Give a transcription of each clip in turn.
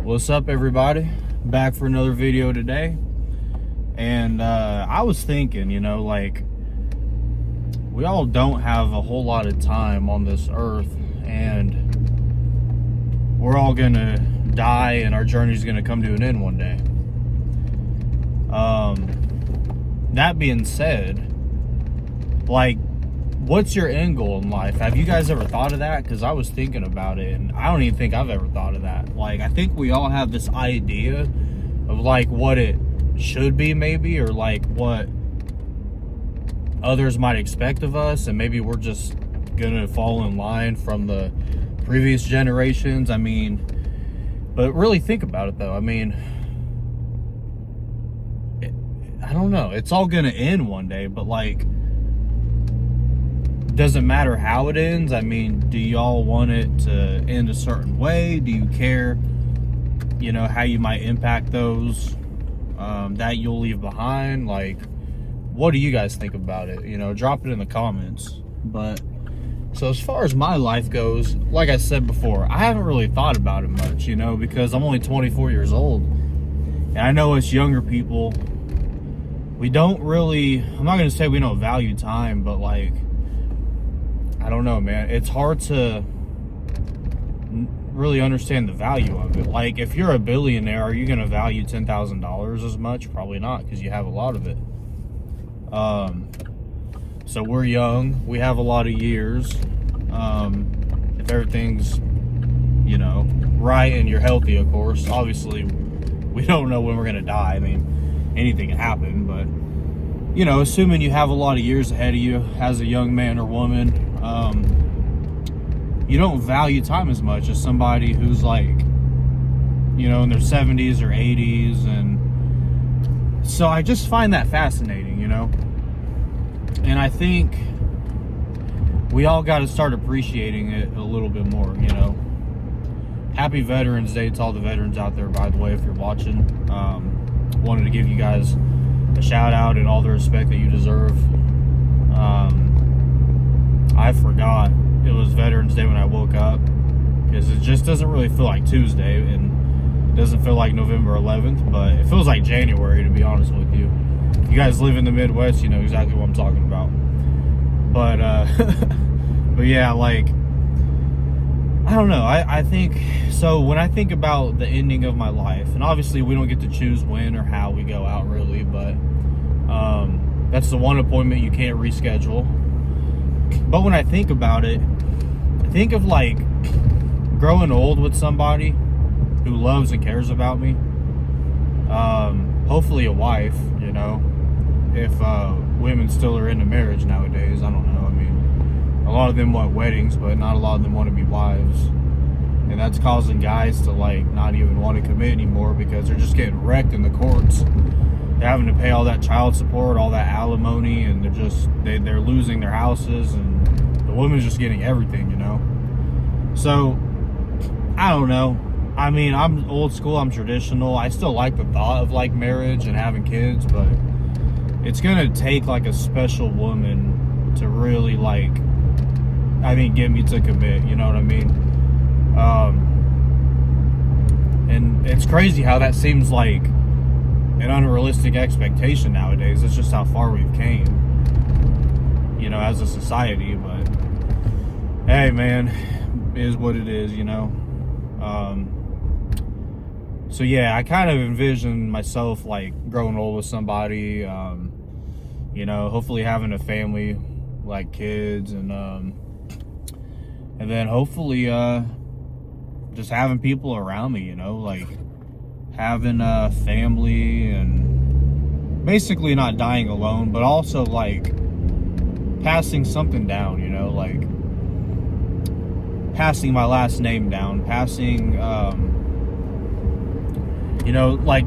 What's up, everybody? Back for another video today. And I was thinking, like, we all don't have a whole lot of time on this earth, and we're all gonna die and our journey's gonna come to an end one day. That being said, like, what's your end goal in life? Have you guys ever thought of that? Because I was thinking about it, and I don't even think I've ever thought of that. Like, I think we all have this idea of, like, what it should be, maybe, or, like, what others might expect of us, and maybe we're just gonna fall in line from the previous generations. I mean, but really think about it, though. I mean, I don't know. It's all gonna end one day, but, like, doesn't matter how it ends. I mean, do y'all want it to end a certain way? Do you care, how you might impact those that you'll leave behind? Like, what do you guys think about it? Drop it in the comments. But so as far as my life goes, like I said before, I haven't really thought about it much, because I'm only 24 years old. And I know us younger people, we don't really, I'm not going to say we don't value time, but, like, I don't know, man. It's hard to really understand the value of it. Like, if you're a billionaire, are you going to value $10,000 as much? Probably not, because you have a lot of it. So we're young. We have a lot of years. If everything's, right and you're healthy, of course. Obviously, we don't know when we're going to die. I mean, anything can happen, but assuming you have a lot of years ahead of you as a young man or woman, you don't value time as much as somebody who's, like, in their 70s or 80s. And so I just find that fascinating, and I think we all got to start appreciating it a little bit more. Happy Veterans Day to all the veterans out there, by the way, if you're watching. Wanted to give you guys a shout out and all the respect that you deserve. I forgot it was Veterans Day when I woke up, because it just doesn't really feel like Tuesday, and it doesn't feel like November 11th, but it feels like January, to be honest with you. If you guys live in the Midwest, you know exactly what I'm talking about. But but yeah, like, I don't know. I think so. When I think about the ending of my life, and obviously we don't get to choose when or how we go out, really, but that's the one appointment you can't reschedule. But when I think about it, I think of, like, growing old with somebody who loves and cares about me. Hopefully a wife, if women still are into marriage nowadays. I don't know. I mean, a lot of them want weddings, but not a lot of them want to be wives. And that's causing guys to, like, not even want to commit anymore, because they're just getting wrecked in the courts. They're having to pay all that child support, all that alimony, and they're losing their houses, and the woman's just getting everything, So, I don't know. I mean, I'm old school, I'm traditional. I still like the thought of, like, marriage and having kids, but it's gonna take, like, a special woman to really, like, get me to commit, you know what I mean? And it's crazy how that seems like an unrealistic expectation nowadays. It's just how far we've came, as a society. But hey, man, it is what it is, So yeah, I kind of envision myself, like, growing old with somebody, hopefully having a family, like kids, and then hopefully just having people around me, like having a family, and basically not dying alone, but also, like, passing something down, like passing my last name down, passing, like,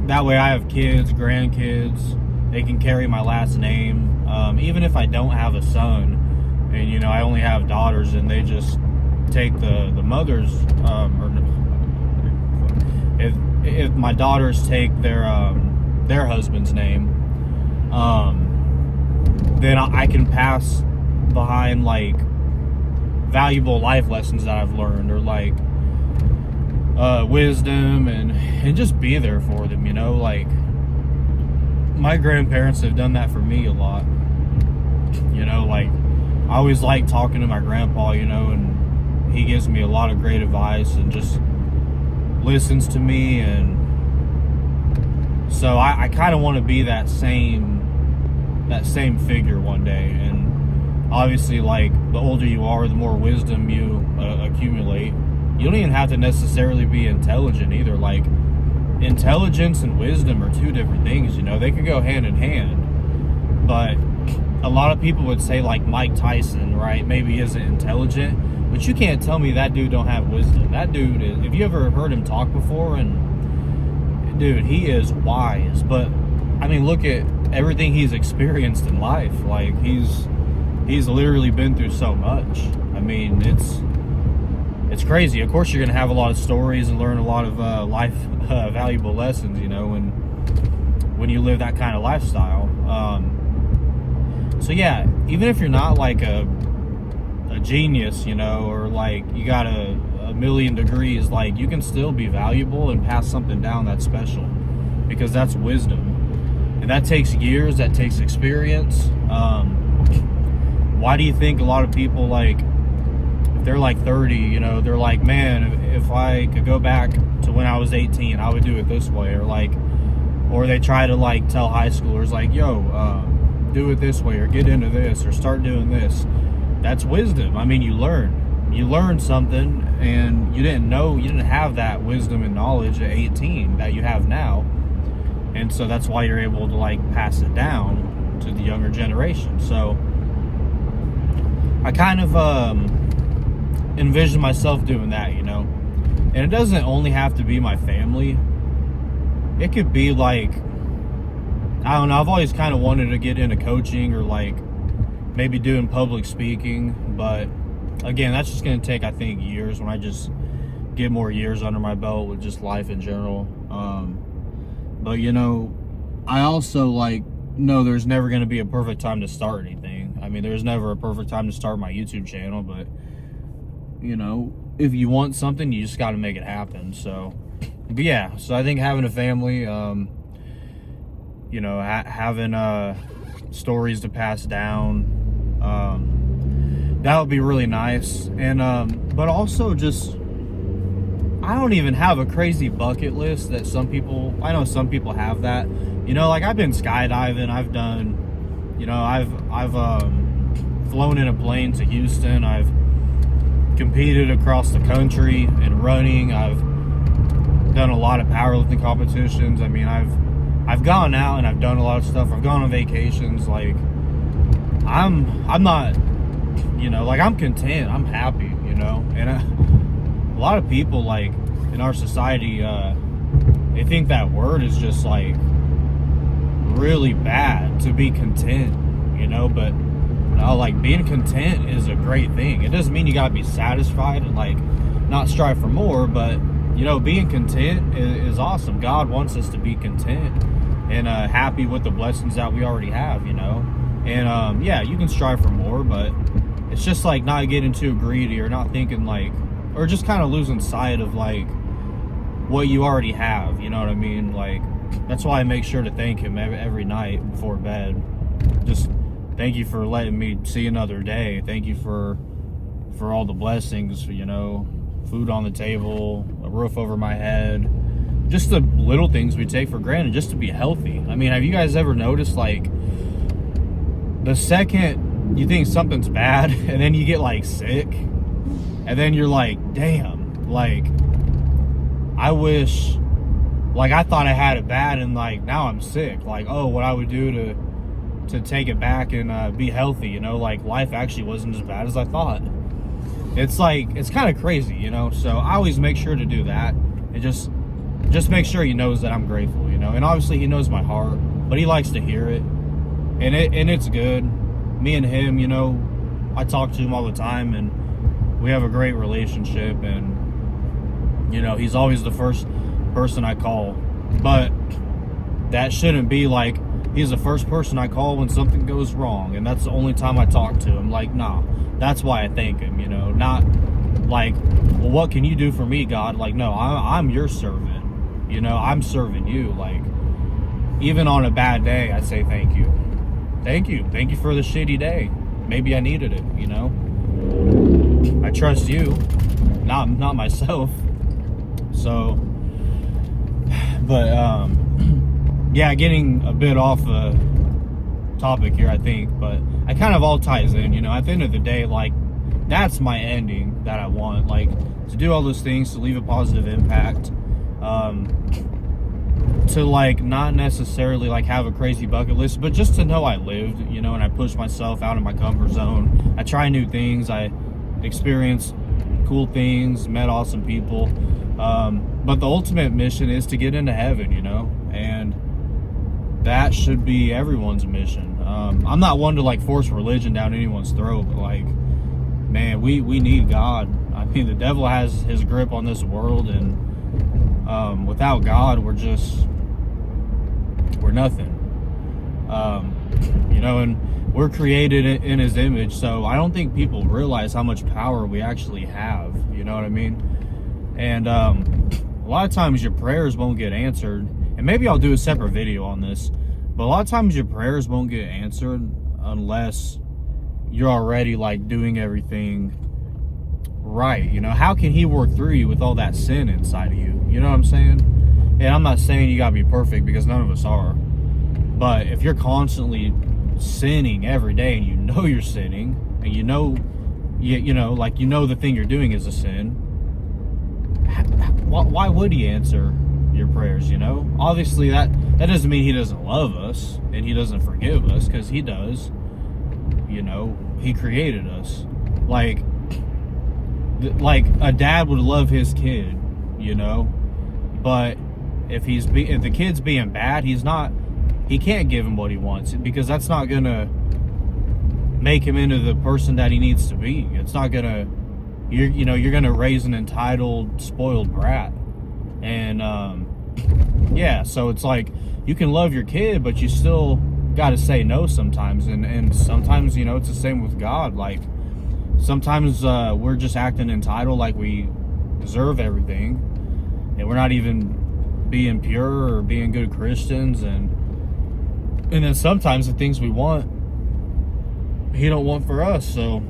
that way I have kids, grandkids, they can carry my last name. Even if I don't have a son, and, I only have daughters, and they just take the mother's, or if my daughters take their husband's name, then I can pass behind, like, valuable life lessons that I've learned, or, like, wisdom, and just be there for them, you know. Like, my grandparents have done that for me a lot, you know. Like, I always like talking to my grandpa, you know, and he gives me a lot of great advice and just listens to me. And so I kind of want to be that same figure one day. And obviously, like, the older you are, the more wisdom you accumulate. You don't even have to necessarily be intelligent either. Like, intelligence and wisdom are two different things, you know. They can go hand in hand. But a lot of people would say, like, Mike Tyson, right, maybe isn't intelligent, but you can't tell me that dude don't have wisdom. That dude is, if you ever heard him talk before, and dude, he is wise. But I mean, look at everything he's experienced in life. Like, he's literally been through so much. I mean, it's crazy. Of course, you're gonna have a lot of stories and learn a lot of life valuable lessons, you know, when you live that kind of lifestyle. So yeah, even if you're not like a genius, you know, or like you got a million degrees, like, you can still be valuable and pass something down that's special, because that's wisdom, and that takes years, that takes experience. Why do you think a lot of people, like, if they're like 30, you know, they're like, man, if I could go back to when I was 18, I would do it this way, or they try to, like, tell high schoolers, like, yo, do it this way, or get into this, or start doing this. That's wisdom. I mean, you learn something, and you didn't have that wisdom and knowledge at 18 that you have now, and so that's why you're able to, like, pass it down to the younger generation. So I kind of envision myself doing that, you know. And it doesn't only have to be my family. It could be, like, I don't know, I've always kind of wanted to get into coaching, or like maybe doing public speaking, but again, that's just going to take, I think, years, when I just get more years under my belt with just life in general. But, you know, I also, like, know there's never going to be a perfect time to start anything. I mean, there's never a perfect time to start my YouTube channel, but, you know, if you want something, you just got to make it happen. So, but yeah, so I think having a family, you know, having stories to pass down, that would be really nice. And but also, just, I don't even have a crazy bucket list that I know some people have that, you know. Like, I've been skydiving, I've done, you know, I've flown in a plane to Houston, I've competed across the country in running, I've done a lot of powerlifting competitions. I mean, I've gone out and I've done a lot of stuff. I've gone on vacations. Like, I'm not, you know, like, I'm content, I'm happy, you know. And a lot of people, like, in our society, they think that word is just, like, really bad, to be content, you know. But no, like, being content is a great thing. It doesn't mean you gotta be satisfied and, like, not strive for more, but, you know, being content is awesome. God wants us to be content and happy with the blessings that we already have, you know. And yeah, you can strive for more, but it's just, like, not getting too greedy, or not thinking, like, or just kind of losing sight of, like, what you already have, you know what I mean? Like, that's why I make sure to thank him every night before bed. Just thank you for letting me see another day. Thank you for all the blessings, you know, food on the table, a roof over my head, just the little things we take for granted just to be healthy. I mean, have you guys ever noticed, like, the second you think something's bad and then you get, like, sick, and then you're like, damn, like, I wish, like, I thought I had it bad, and, like, now I'm sick. Like, oh, what I would do to take it back and be healthy, you know. Like, life actually wasn't as bad as I thought. It's like, it's kind of crazy, you know. So I always make sure to do that, and just make sure he knows that I'm grateful, you know. And obviously he knows my heart, but he likes to hear it, and it's good. Me and him, you know, I talk to him all the time, and we have a great relationship, and, you know, he's always the first person I call. But that shouldn't be like he's the first person I call when something goes wrong, and that's the only time I talk to him. Like, nah, that's why I thank him, you know. Not like, well, what can you do for me, God? Like, no, I'm your servant. You know, I'm serving you. Like, even on a bad day, I say thank you. Thank you. Thank you for the shitty day. Maybe I needed it, you know? I trust you, not myself. So, but, yeah, getting a bit off the topic here, I think, but it kind of all ties in, you know? At the end of the day, like, that's my ending that I want, like, to do all those things, to leave a positive impact, to, like, not necessarily, like, have a crazy bucket list, but just to know I lived, you know, and I pushed myself out of my comfort zone. I try new things, I experienced cool things, met awesome people, but the ultimate mission is to get into heaven, you know, and that should be everyone's mission. I'm not one to, like, force religion down anyone's throat, but, like, man, we need God. I mean, the devil has his grip on this world, and without God, we're nothing. You know, and we're created in his image, so I don't think people realize how much power we actually have, you know what I mean? And a lot of times your prayers won't get answered, and maybe I'll do a separate video on this, but a lot of times your prayers won't get answered unless you're already, like, doing everything right. You know, how can he work through you with all that sin inside of you? You know what I'm saying? And I'm not saying you gotta be perfect, because none of us are, but if you're constantly sinning every day, and you know you're sinning, and you know like, you know the thing you're doing is a sin, why would he answer your prayers? You know, obviously that doesn't mean he doesn't love us and he doesn't forgive us, because he does. You know, he created us. Like a dad would love his kid, you know, but if the kid's being bad, he can't give him what he wants, because that's not gonna make him into the person that he needs to be. It's not gonna, you're gonna raise an entitled, spoiled brat. And yeah, so it's like, you can love your kid, but you still gotta say no sometimes. And sometimes, you know, it's the same with God. Like, sometimes we're just acting entitled, like we deserve everything, and we're not even being pure or being good Christians. And then sometimes the things we want, he don't want for us. So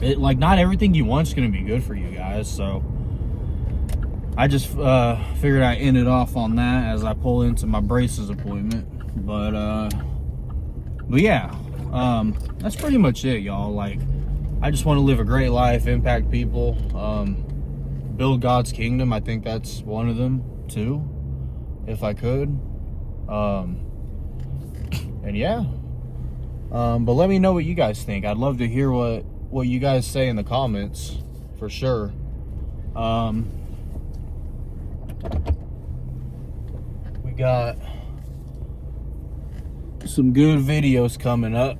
like, not everything you want is gonna be good for you guys. So I just figured I'd end it off on that as I pull into my braces appointment. But yeah, that's pretty much it, y'all. Like, I just want to live a great life, impact people, build God's kingdom. I think that's one of them too, if I could. And yeah, but let me know what you guys think. I'd love to hear what you guys say in the comments, for sure. We got some good videos coming up,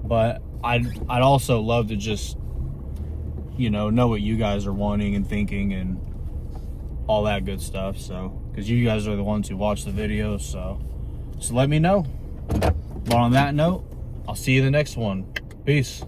but I'd also love to just, you know what you guys are wanting and thinking and all that good stuff. So, because you guys are the ones who watch the videos, so just let me know. But on that note, I'll see you in the next one. Peace.